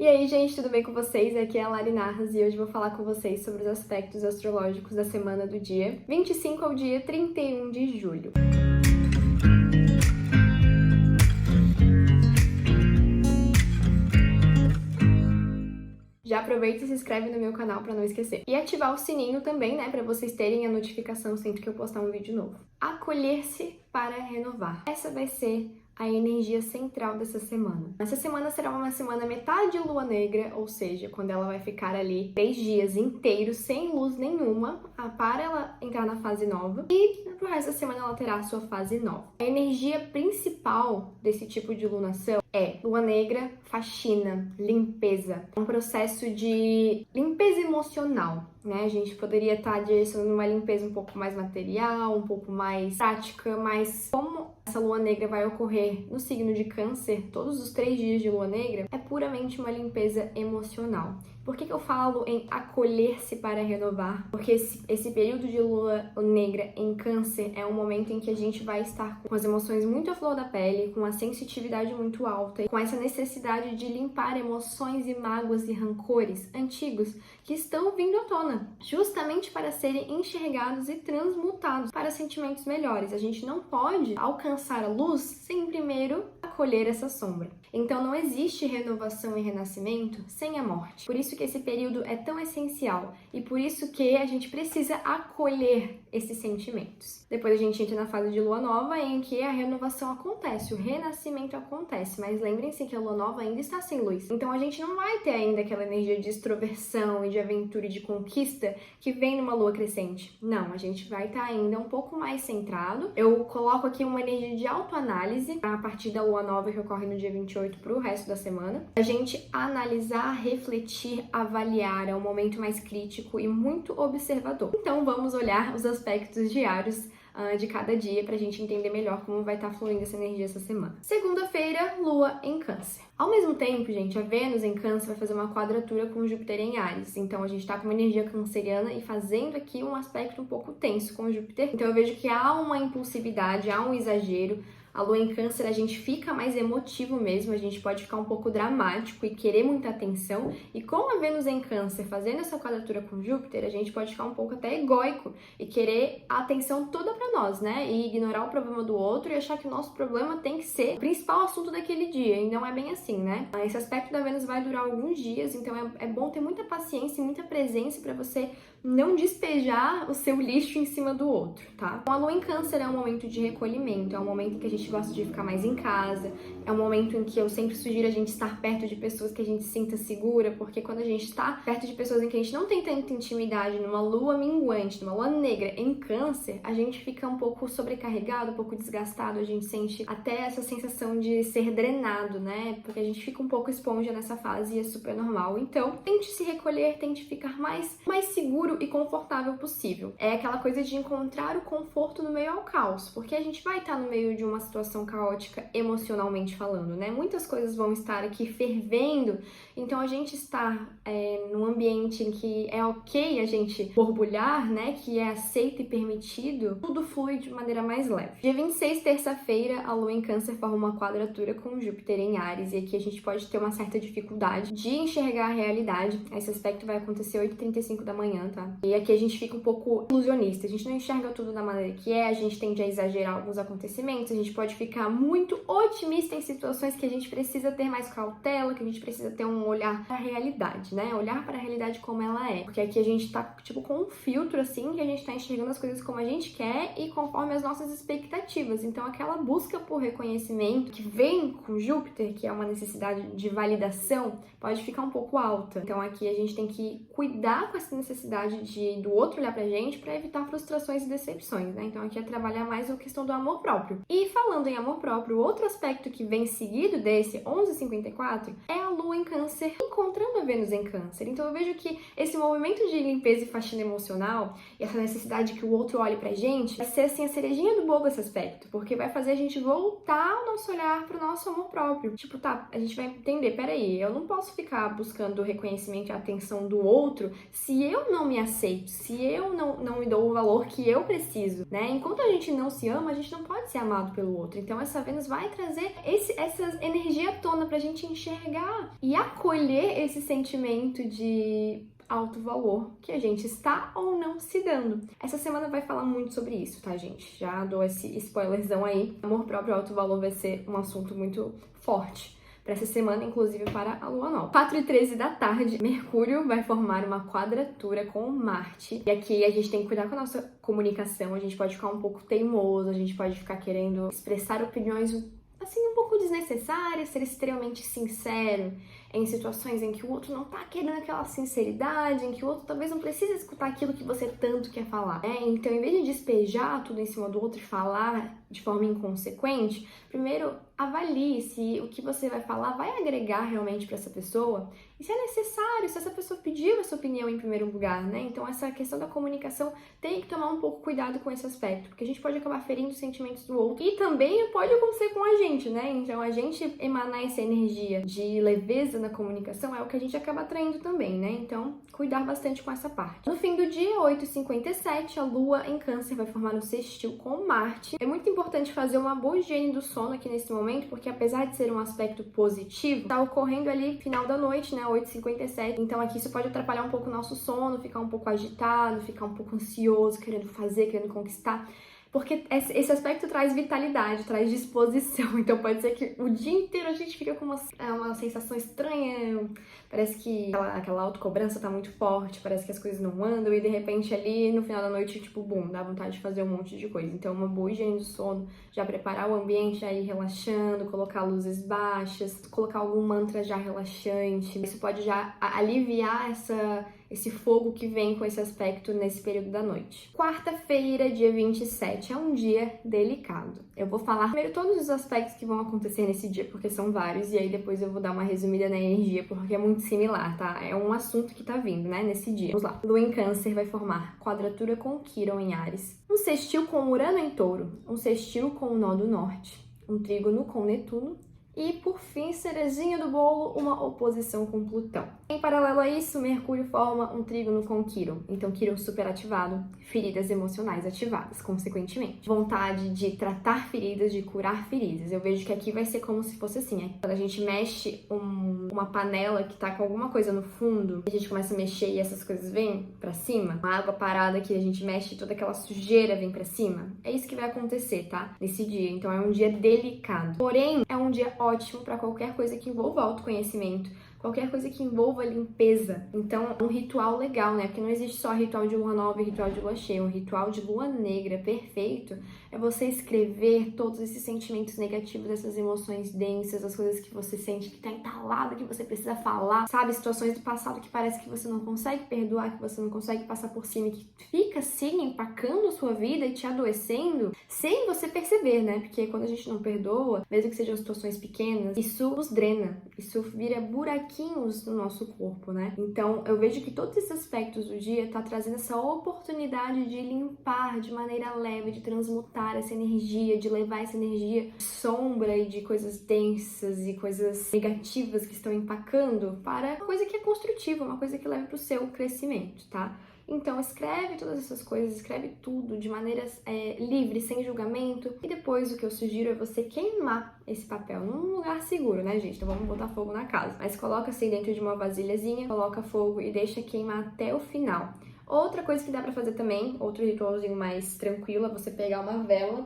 E aí, gente, tudo bem com vocês? Aqui é a Lari Narras e hoje vou falar com vocês sobre os aspectos astrológicos da semana do dia 25 ao dia 31 de julho. Já aproveita e se inscreve no meu canal para não esquecer. E ativar o sininho também, né, para vocês terem a notificação sempre que eu postar um vídeo novo. Acolher-se para renovar. Essa vai ser a energia central dessa semana. Essa semana será uma semana metade lua negra, ou seja, quando ela vai ficar ali 3 dias inteiros sem luz nenhuma, para ela entrar na fase nova, e pro resto da semana ela terá a sua fase nova. A energia principal desse tipo de lunação é lua negra, faxina, limpeza, um processo de limpeza emocional, né? A gente poderia estar direcionando uma limpeza um pouco mais material, um pouco mais prática, mas como essa lua negra vai ocorrer no signo de Câncer, todos os 3 dias de lua negra, é puramente uma limpeza emocional. Por que eu falo em acolher-se para renovar? Porque esse período de lua negra em Câncer é um momento em que a gente vai estar com as emoções muito à flor da pele, com a sensitividade muito alta, e com essa necessidade de limpar emoções e mágoas e rancores antigos que estão vindo à tona, justamente para serem enxergados e transmutados para sentimentos melhores. A gente não pode alcançar a luz sem primeiro acolher essa sombra. Então não existe renovação e renascimento sem a morte. Por isso que esse período é tão essencial e por isso que a gente precisa acolher esses sentimentos. Depois a gente entra na fase de lua nova em que a renovação acontece, o renascimento acontece, mas lembrem-se que a lua nova ainda está sem luz. Então a gente não vai ter ainda aquela energia de extroversão e de aventura e de conquista que vem numa lua crescente. Não, a gente vai estar ainda um pouco mais centrado. Eu coloco aqui uma energia de autoanálise a partir da lua nova que ocorre no dia 28 para o resto da semana. A gente analisar, refletir, avaliar, é um momento mais crítico e muito observador. Então vamos olhar os aspectos diários de cada dia para a gente entender melhor como vai estar fluindo essa energia essa semana. Segunda-feira, lua em Câncer. Ao mesmo tempo, gente, a Vênus em Câncer vai fazer uma quadratura com Júpiter em Áries. Então a gente tá com uma energia canceriana e fazendo aqui um aspecto um pouco tenso com Júpiter. Então eu vejo que há uma impulsividade, há um exagero. A lua em Câncer, a gente fica mais emotivo mesmo, a gente pode ficar um pouco dramático e querer muita atenção. E com a Vênus em Câncer fazendo essa quadratura com Júpiter, a gente pode ficar um pouco até egóico e querer a atenção toda pra nós, né? E ignorar o problema do outro e achar que o nosso problema tem que ser o principal assunto daquele dia. E não é bem assim, né? Esse aspecto da Vênus vai durar alguns dias, então é bom ter muita paciência e muita presença pra você não despejar o seu lixo em cima do outro, tá? Então, a lua em Câncer é um momento de recolhimento, é um momento em que a gente gosta de ficar mais em casa, é um momento em que eu sempre sugiro a gente estar perto de pessoas que a gente sinta segura, porque quando a gente está perto de pessoas em que a gente não tem tanta intimidade, numa lua minguante, numa lua negra em Câncer, a gente fica um pouco sobrecarregado, um pouco desgastado, a gente sente até essa sensação de ser drenado, né? Porque a gente fica um pouco esponja nessa fase e é super normal. Então, tente se recolher, tente ficar mais seguro e confortável possível. É aquela coisa de encontrar o conforto no meio ao caos, porque a gente vai estar no meio de uma situação caótica emocionalmente falando, né? Muitas coisas vão estar aqui fervendo, então a gente está num ambiente em que é ok a gente borbulhar, né? Que é aceito e permitido, tudo flui de maneira mais leve. Dia 26, terça-feira, a lua em Câncer forma uma quadratura com Júpiter em Áries, e aqui a gente pode ter uma certa dificuldade de enxergar a realidade. Esse aspecto vai acontecer 8h35 da manhã, tá? E aqui a gente fica um pouco ilusionista, a gente não enxerga tudo da maneira que é, a gente tende a exagerar alguns acontecimentos, a gente pode ficar muito otimista em situações que a gente precisa ter mais cautela, que a gente precisa ter um olhar para a realidade, né? Olhar para a realidade como ela é. Porque aqui a gente tá, tipo, com um filtro, assim, que a gente tá enxergando as coisas como a gente quer e conforme as nossas expectativas. Então, aquela busca por reconhecimento que vem com Júpiter, que é uma necessidade de validação, pode ficar um pouco alta. Então, aqui a gente tem que cuidar com essa necessidade do outro olhar pra gente para evitar frustrações e decepções, né? Então, aqui é trabalhar mais a questão do amor próprio. E falando em amor próprio, outro aspecto que vem seguido desse 11h54 é a lua em Câncer encontrando a Vênus em Câncer. Então eu vejo que esse movimento de limpeza e faxina emocional e essa necessidade que o outro olhe pra gente vai ser assim a cerejinha do bolo desse aspecto, porque vai fazer a gente voltar o nosso olhar pro nosso amor próprio. Tipo, tá, a gente vai entender, peraí, eu não posso ficar buscando o reconhecimento e a atenção do outro se eu não me aceito, se eu não me dou o valor que eu preciso, né? Enquanto a gente não se ama, a gente não pode ser amado pelo outro. Então essa Vênus vai trazer essa energia à tona pra gente enxergar e acolher esse sentimento de alto valor que a gente está ou não se dando. Essa semana vai falar muito sobre isso, tá, gente? Já dou esse spoilerzão aí. Amor próprio e alto valor vai ser um assunto muito forte para essa semana, inclusive para a lua nova. 4h13 da tarde, Mercúrio vai formar uma quadratura com Marte. E aqui a gente tem que cuidar com a nossa comunicação, a gente pode ficar um pouco teimoso, a gente pode ficar querendo expressar opiniões assim um pouco desnecessárias, ser extremamente sincero em situações em que o outro não tá querendo aquela sinceridade, em que o outro talvez não precise escutar aquilo que você tanto quer falar, né? Então, em vez de despejar tudo em cima do outro e falar de forma inconsequente, primeiro avalie se o que você vai falar vai agregar realmente para essa pessoa e se é necessário, se essa pessoa pediu a sua opinião em primeiro lugar, né? Então, essa questão da comunicação tem que tomar um pouco cuidado com esse aspecto, porque a gente pode acabar ferindo os sentimentos do outro e também pode acontecer com a gente, né? Então, a gente emanar essa energia de leveza na comunicação é o que a gente acaba atraindo também, né? Então, cuidar bastante com essa parte. No fim do dia, 8h57, a Lua em Câncer vai formar um sextil com Marte. É muito importante fazer uma boa higiene do sono aqui nesse momento, porque apesar de ser um aspecto positivo, tá ocorrendo ali final da noite, né? 8h57. Então, aqui isso pode atrapalhar um pouco o nosso sono, ficar um pouco agitado, ficar um pouco ansioso, querendo fazer, querendo conquistar. Porque esse aspecto traz vitalidade, traz disposição. Então pode ser que o dia inteiro a gente fica com uma sensação estranha. Parece que aquela autocobrança tá muito forte, parece que as coisas não andam e de repente ali no final da noite, tipo, bum, dá vontade de fazer um monte de coisa. Então uma boa higiene do sono, já preparar o ambiente, já ir relaxando, colocar luzes baixas, colocar algum mantra já relaxante. Isso pode já aliviar esse fogo que vem com esse aspecto nesse período da noite. Quarta-feira, dia 27, é um dia delicado. Eu vou falar primeiro todos os aspectos que vão acontecer nesse dia, porque são vários, e aí depois eu vou dar uma resumida na energia, porque é muito similar, tá? É um assunto que tá vindo, né, nesse dia. Vamos lá. Lua em Câncer vai formar quadratura com Quirón em Áries, um sextil com Urano em Touro, um sextil com o nó do norte, um trígono com Netuno, e, por fim, cerezinha do bolo, uma oposição com Plutão. Em paralelo a isso, Mercúrio forma um trígono com Quirón. Então, Quirón superativado, feridas emocionais ativadas, consequentemente. Vontade de tratar feridas, de curar feridas. Eu vejo que aqui vai ser como se fosse assim. Quando a gente mexe uma panela que tá com alguma coisa no fundo, a gente começa a mexer e essas coisas vêm pra cima. Uma água parada que a gente mexe e toda aquela sujeira vem pra cima. É isso que vai acontecer, tá? Nesse dia. Então, é um dia delicado. Porém, é um dia ótimo para qualquer coisa que envolva autoconhecimento, qualquer coisa que envolva limpeza. Então, um ritual legal, né? Porque não existe só ritual de lua nova e ritual de lua cheia. Um ritual de lua negra perfeito é você escrever todos esses sentimentos negativos, essas emoções densas, as coisas que você sente que tá entalado, que você precisa falar, sabe? Situações do passado que parece que você não consegue perdoar, que você não consegue passar por cima e que fica, assim, empacando a sua vida e te adoecendo sem você perceber, né? Porque quando a gente não perdoa, mesmo que sejam situações pequenas, isso nos drena, isso vira buraquinhos no nosso corpo, né? Então, eu vejo que todos esses aspectos do dia tá trazendo essa oportunidade de limpar de maneira leve, de transmutar essa energia, de levar essa energia de sombra e de coisas densas e coisas negativas que estão empacando para uma coisa que é construtiva, uma coisa que leva para o seu crescimento, tá? Então, escreve todas essas coisas, escreve tudo de maneira livre, sem julgamento. E depois, o que eu sugiro é você queimar esse papel num lugar seguro, né, gente? Então, vamos botar fogo na casa. Mas coloca assim dentro de uma vasilhazinha, coloca fogo e deixa queimar até o final. Outra coisa que dá pra fazer também, outro ritualzinho mais tranquilo, é você pegar uma vela.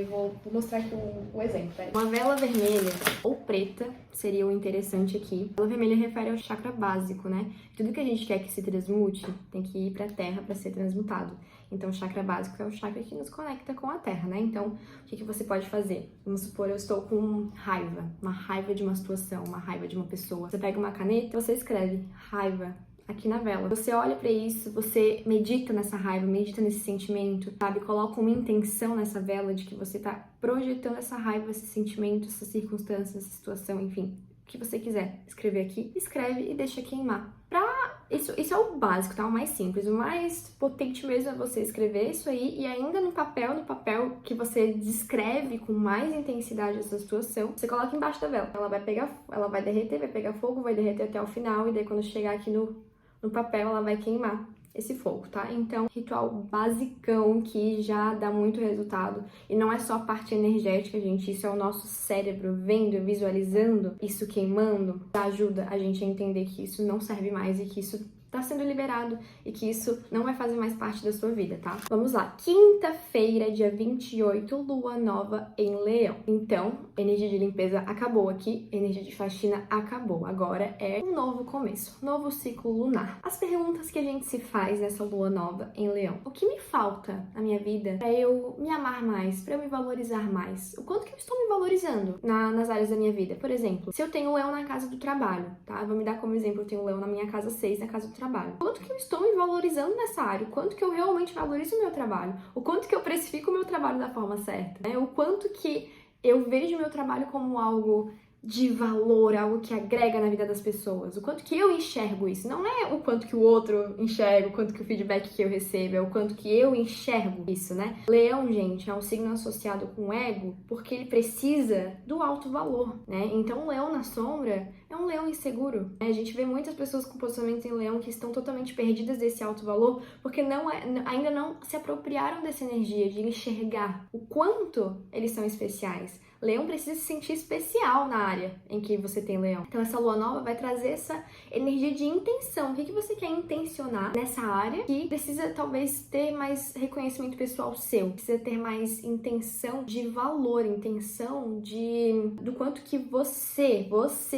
Vou mostrar aqui o exemplo. Pera. Uma vela vermelha ou preta seria o interessante aqui. A vela vermelha refere ao chakra básico, né? Tudo que a gente quer que se transmute tem que ir pra terra pra ser transmutado. Então, o chakra básico é o chakra que nos conecta com a terra, né? Então, o que você pode fazer? Vamos supor, eu estou com raiva. Uma raiva de uma situação, uma raiva de uma pessoa. Você pega uma caneta e você escreve raiva aqui na vela. Você olha pra isso, você medita nessa raiva, medita nesse sentimento, sabe? Coloca uma intenção nessa vela de que você tá projetando essa raiva, esse sentimento, essa circunstância, essa situação, enfim. O que você quiser escrever aqui, escreve e deixa queimar. Isso é o básico, tá? O mais simples. O mais potente mesmo é você escrever isso aí e ainda no papel que você descreve com mais intensidade essa situação, você coloca embaixo da vela. Ela vai derreter, vai pegar fogo, vai derreter até o final e daí quando chegar aqui no papel ela vai queimar. esse fogo, tá? Então, ritual basicão que já dá muito resultado. E não é só a parte energética, gente, isso é o nosso cérebro vendo e visualizando isso queimando, ajuda a gente a entender que isso não serve mais e que isso tá sendo liberado e que isso não vai fazer mais parte da sua vida, tá? Vamos lá. Quinta-feira, dia 28, lua nova em Leão. Então, energia de limpeza acabou aqui, energia de faxina acabou. Agora é um novo começo, novo ciclo lunar. As perguntas que a gente se faz nessa lua nova em Leão. O que me falta na minha vida pra eu me amar mais, pra eu me valorizar mais? O quanto que eu estou me valorizando nas áreas da minha vida? Por exemplo, se eu tenho Leão na casa do trabalho, tá? Vou me dar como exemplo, eu tenho Leão na minha casa 6, na casa do trabalho. Quanto que eu estou me valorizando nessa área? O quanto que eu realmente valorizo o meu trabalho? O quanto que eu precifico o meu trabalho da forma certa? Né? O quanto que eu vejo o meu trabalho como algo de valor, algo que agrega na vida das pessoas. O quanto que eu enxergo isso. Não é o quanto que o outro enxerga, o quanto que o feedback que eu recebo, é o quanto que eu enxergo isso, né? Leão, gente, é um signo associado com o ego porque ele precisa do alto valor, né? Então, o leão na sombra é um leão inseguro, né? A gente vê muitas pessoas com posicionamentos em leão que estão totalmente perdidas desse alto valor porque ainda não se apropriaram dessa energia de enxergar o quanto eles são especiais. Leão precisa se sentir especial na área em que você tem leão. Então essa lua nova vai trazer essa energia de intenção. O que você quer intencionar nessa área que precisa talvez ter mais reconhecimento pessoal seu. Precisa ter mais intenção de valor, intenção do quanto que você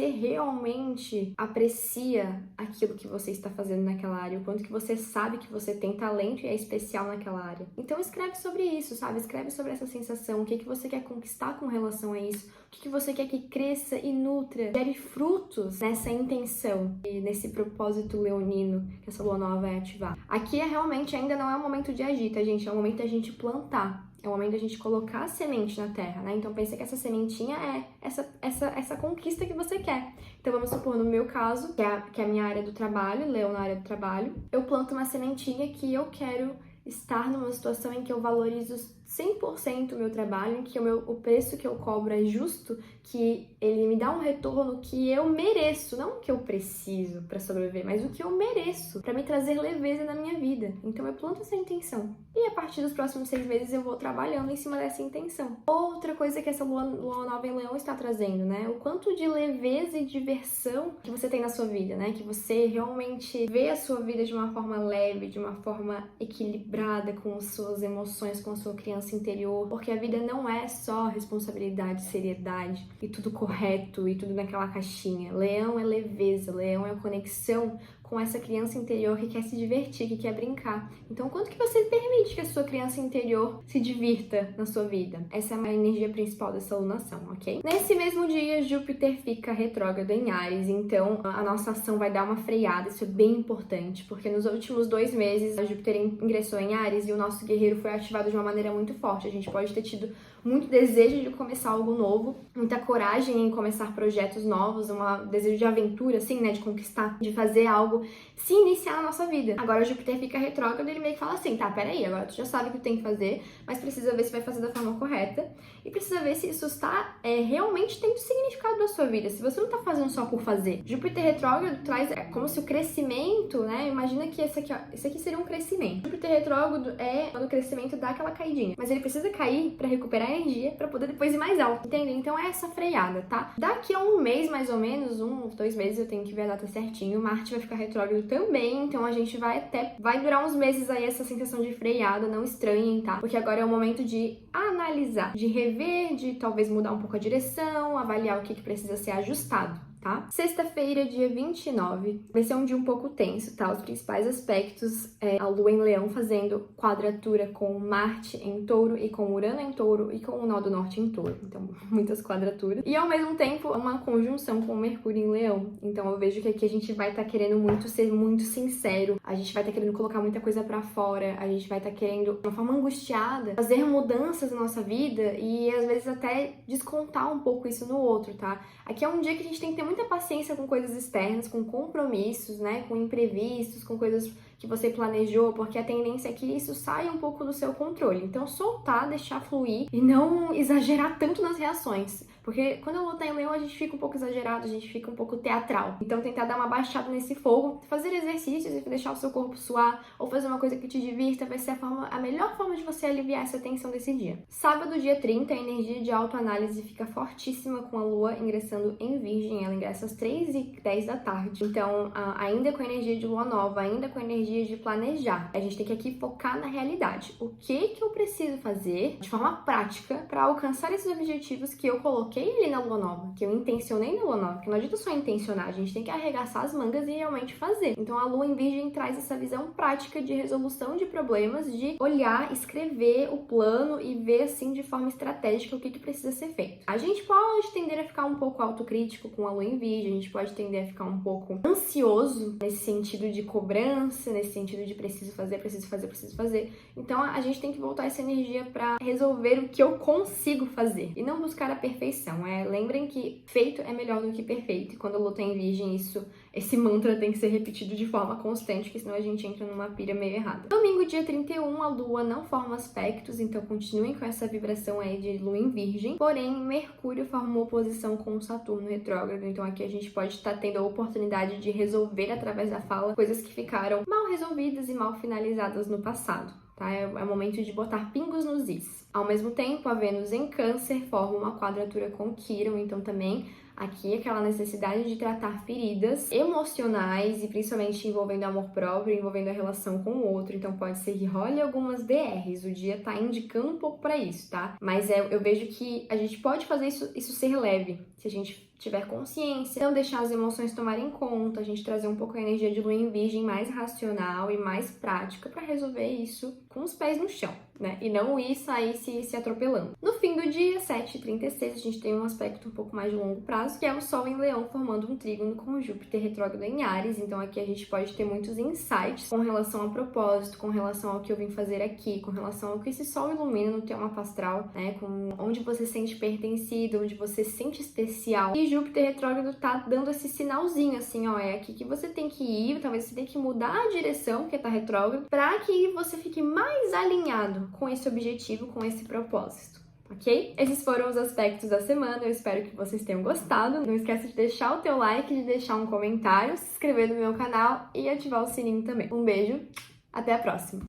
realmente aprecia aquilo que você está fazendo naquela área. O quanto que você sabe que você tem talento e é especial naquela área. Então escreve sobre isso, sabe? Escreve sobre essa sensação. O que você quer conquistar com relação a isso, o que você quer que cresça e nutra, gere frutos nessa intenção e nesse propósito leonino que essa lua nova vai ativar. Aqui realmente ainda não é o momento de agir, tá, gente? É o momento da gente plantar. É o momento da gente colocar a semente na terra, né? Então pensa que essa sementinha é essa conquista que você quer. Então vamos supor, no meu caso, que é a minha área do trabalho, leão na área do trabalho, eu planto uma sementinha que eu quero estar numa situação em que eu valorizo 100% o meu trabalho, em que o preço que eu cobro é justo, que ele me dá um retorno que eu mereço, não o que eu preciso para sobreviver, mas o que eu mereço para me trazer leveza na minha vida. Então eu planto essa intenção. E a partir dos próximos 6 meses eu vou trabalhando em cima dessa intenção. Outra coisa que essa lua nova em Leão está trazendo, né? O quanto de leveza e diversão que você tem na sua vida, né? Que você realmente vê a sua vida de uma forma leve, de uma forma equilibrada com as suas emoções, com a sua criança interior, porque a vida não é só responsabilidade, seriedade e tudo correto e tudo naquela caixinha. Leão é leveza, leão é conexão com essa criança interior que quer se divertir, que quer brincar. Então, quanto que você permite que a sua criança interior se divirta na sua vida? Essa é a energia principal dessa lunação, ok? Nesse mesmo dia, Júpiter fica retrógrado em Áries, então a nossa ação vai dar uma freada, isso é bem importante, porque nos últimos 2 meses a Júpiter ingressou em Áries e o nosso guerreiro foi ativado de uma maneira muito forte. A gente pode ter tido muito desejo de começar algo novo, muita coragem em começar projetos novos, um desejo de aventura, assim, né, de conquistar, de fazer algo, se iniciar na nossa vida. Agora o Júpiter fica retrógrado e ele meio que fala assim, tá, peraí, agora tu já sabe o que tu tem que fazer, mas precisa ver se vai fazer da forma correta e precisa ver se isso está realmente tendo significado na sua vida, se você não tá fazendo só por fazer. Júpiter retrógrado traz como se o crescimento, né, imagina que esse aqui seria um crescimento. Júpiter retrógrado é quando o crescimento dá aquela caidinha, mas ele precisa cair pra recuperar energia pra poder depois ir mais alto, entende? Então é essa freada, tá? Daqui a um mês, mais ou menos, 2 meses, eu tenho que ver a data certinho, Marte vai ficar retrógrado também, então a gente vai durar uns meses aí essa sensação de freada, não estranhem, tá? Porque agora é o momento de analisar, de rever, de talvez mudar um pouco a direção, avaliar o que precisa ser ajustado. Tá? Sexta-feira, dia 29, vai ser um dia um pouco tenso, tá? Os principais aspectos é a Lua em Leão fazendo quadratura com Marte em Touro e com Urano em Touro e com o Nó do Norte em Touro. Então, muitas quadraturas. E, ao mesmo tempo, uma conjunção com Mercúrio em Leão. Então, eu vejo que aqui a gente vai estar querendo muito ser muito sincero, a gente vai estar querendo colocar muita coisa pra fora, a gente vai estar querendo, de uma forma angustiada, fazer mudanças na nossa vida e, às vezes, até descontar um pouco isso no outro, tá? Aqui é um dia que a gente tem que ter muita paciência com coisas externas, com compromissos, né, com imprevistos, com coisas que você planejou, porque a tendência é que isso saia um pouco do seu controle. Então, soltar, deixar fluir e não exagerar tanto nas reações. Porque quando a lua tá em leão, a gente fica um pouco exagerado, a gente fica um pouco teatral. Então tentar dar uma baixada nesse fogo, fazer exercícios e deixar o seu corpo suar, ou fazer uma coisa que te divirta, vai ser a melhor forma de você aliviar essa tensão desse dia. Sábado, dia 30, a energia de autoanálise fica fortíssima com a lua ingressando em Virgem. Ela ingressa às 3h10 da tarde. Então, ainda com a energia de lua nova, ainda com a energia de planejar, a gente tem que aqui focar na realidade. O que eu preciso fazer de forma prática para alcançar esses objetivos que eu coloquei ali na lua nova, que eu intencionei na lua nova? Porque não adianta só intencionar, a gente tem que arregaçar as mangas e realmente fazer. Então, a lua em Virgem traz essa visão prática de resolução de problemas, de olhar, escrever o plano e ver assim de forma estratégica o que precisa ser feito. A gente pode tender a ficar um pouco autocrítico com a lua em Virgem, a gente pode tender a ficar um pouco ansioso nesse sentido de cobrança, nesse sentido de preciso fazer, preciso fazer, preciso fazer. Então a gente tem que voltar essa energia para resolver o que eu consigo fazer e não buscar a perfeição. Lembrem que feito é melhor do que perfeito. E quando a lua tá em Virgem, esse mantra tem que ser repetido de forma constante, porque senão a gente entra numa pira meio errada. Domingo, dia 31, a lua não forma aspectos, então continuem com essa vibração aí de lua em Virgem. Porém, Mercúrio formou oposição com o Saturno retrógrado, então aqui a gente pode estar tendo a oportunidade de resolver através da fala coisas que ficaram mal resolvidas e mal finalizadas no passado. Tá? É o momento de botar pingos nos is. Ao mesmo tempo, a Vênus em Câncer forma uma quadratura com Quirón, então também aqui aquela necessidade de tratar feridas emocionais e principalmente envolvendo amor próprio, envolvendo a relação com o outro. Então pode ser que role algumas DRs, o dia tá indicando um pouco para isso, tá? Mas eu vejo que a gente pode fazer isso ser leve, se a gente tiver consciência, não deixar as emoções tomarem conta, a gente trazer um pouco a energia de lua em Virgem mais racional e mais prática para resolver isso com os pés no chão, né? E não ir sair se atropelando. No fim do dia, 7h36, a gente tem um aspecto um pouco mais de longo prazo, que é o Sol em Leão formando um trígono com Júpiter retrógrado em Áries. Então aqui a gente pode ter muitos insights com relação ao propósito, com relação ao que eu vim fazer aqui, com relação ao que esse Sol ilumina no teu mapa astral, né? Com onde você se sente pertencido, onde você se sente especial. E Júpiter retrógrado tá dando esse sinalzinho assim, ó, é aqui que você tem que ir, talvez você tenha que mudar a direção, porque tá retrógrado, para que você fique mais alinhado com esse objetivo, com esse propósito. Ok? Esses foram os aspectos da semana, eu espero que vocês tenham gostado. Não esqueça de deixar o teu like, de deixar um comentário, se inscrever no meu canal e ativar o sininho também. Um beijo, até a próxima!